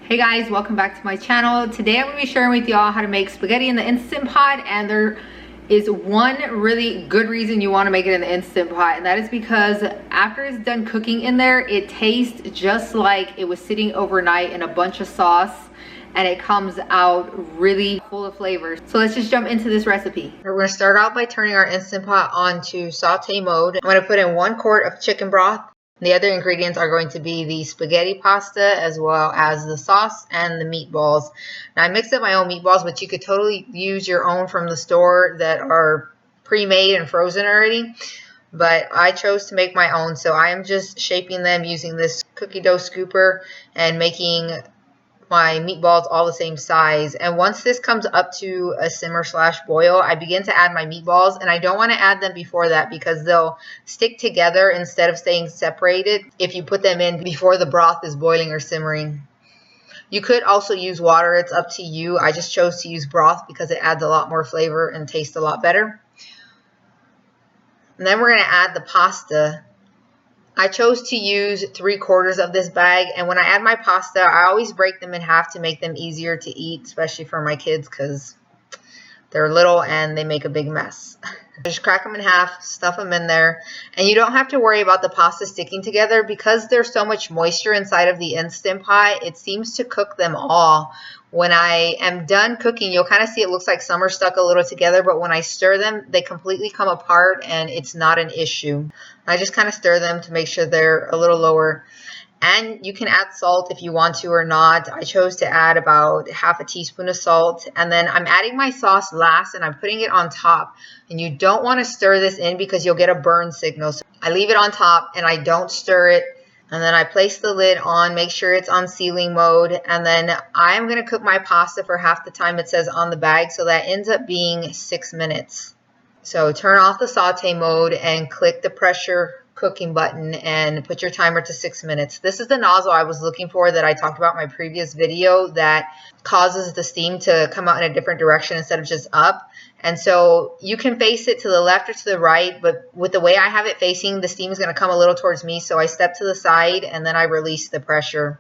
Hey guys, welcome back to my channel. Today I'm going to be sharing with y'all how to make spaghetti in the Instant Pot, and there is one really good reason you want to make it in the Instant Pot, and that is because after it's done cooking in there, it tastes just like it was sitting overnight in a bunch of sauce, and it comes out really full of flavors. So let's just jump into this recipe. We're going to start out by turning our Instant Pot on to saute mode. I'm going to put in 1 quart of chicken broth. The other ingredients are going to be the spaghetti pasta as well as the sauce and the meatballs. Now I mixed up my own meatballs, but you could totally use your own from the store that are pre-made and frozen already. But I chose to make my own, so I am just shaping them using this cookie dough scooper and making my meatballs all the same size. And once this comes up to a simmer / boil, I begin to add my meatballs, and I don't want to add them before that because they'll stick together instead of staying separated if you put them in before the broth is boiling or simmering. You could also use water, it's up to you. I just chose to use broth because it adds a lot more flavor and tastes a lot better. And then we're going to add the pasta. I chose to use 3/4 of this bag, and when I add my pasta, I always break them in half to make them easier to eat, especially for my kids because they're little and they make a big mess. Just crack them in half, stuff them in there, and you don't have to worry about the pasta sticking together because there's so much moisture inside of the Instant Pot. It seems to cook them all. When I am done cooking, you'll kind of see it looks like some are stuck a little together, but when I stir them, they completely come apart and it's not an issue. I just kind of stir them to make sure they're a little lower. And you can add salt if you want to or not. I chose to add about 1/2 teaspoon of salt. And then I'm adding my sauce last and I'm putting it on top. And you don't want to stir this in because you'll get a burn signal. So I leave it on top and I don't stir it. And then I place the lid on, make sure it's on sealing mode. And then I'm going to cook my pasta for half the time it says on the bag. So that ends up being 6 minutes. So turn off the saute mode and click the pressure cooking button and put your timer to 6 minutes. This is the nozzle I was looking for that I talked about in my previous video that causes the steam to come out in a different direction instead of just up. And so you can face it to the left or to the right, but with the way I have it facing, the steam is going to come a little towards me. So I step to the side and then I release the pressure.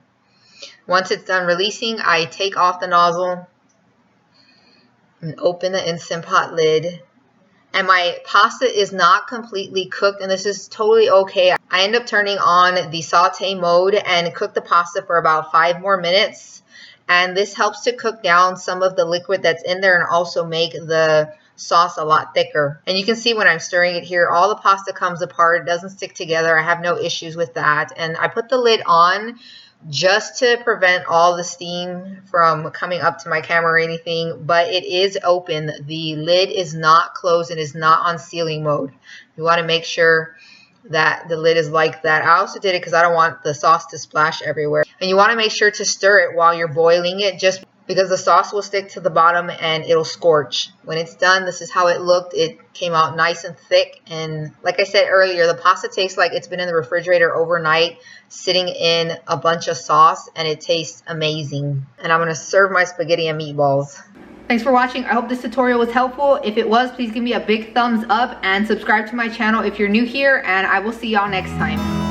Once it's done releasing, I take off the nozzle and open the Instant Pot lid. And my pasta is not completely cooked, and this is totally okay. I end up turning on the saute mode and cook the pasta for about 5 more minutes. And this helps to cook down some of the liquid that's in there and also make the sauce a lot thicker. And you can see when I'm stirring it here, all the pasta comes apart. It doesn't stick together. I have no issues with that. And I put the lid on just to prevent all the steam from coming up to my camera or anything, but it is open. The lid is not closed and is not on sealing mode. You want to make sure that the lid is like that. I also did it because I don't want the sauce to splash everywhere. And you want to make sure to stir it while you're boiling it, just because the sauce will stick to the bottom and it'll scorch. When it's done, this is how it looked. It came out nice and thick. And like I said earlier, the pasta tastes like it's been in the refrigerator overnight, sitting in a bunch of sauce, and it tastes amazing. And I'm going to serve my spaghetti and meatballs. Thanks for watching. I hope this tutorial was helpful. If it was, please give me a big thumbs up and subscribe to my channel if you're new here, and I will see y'all next time.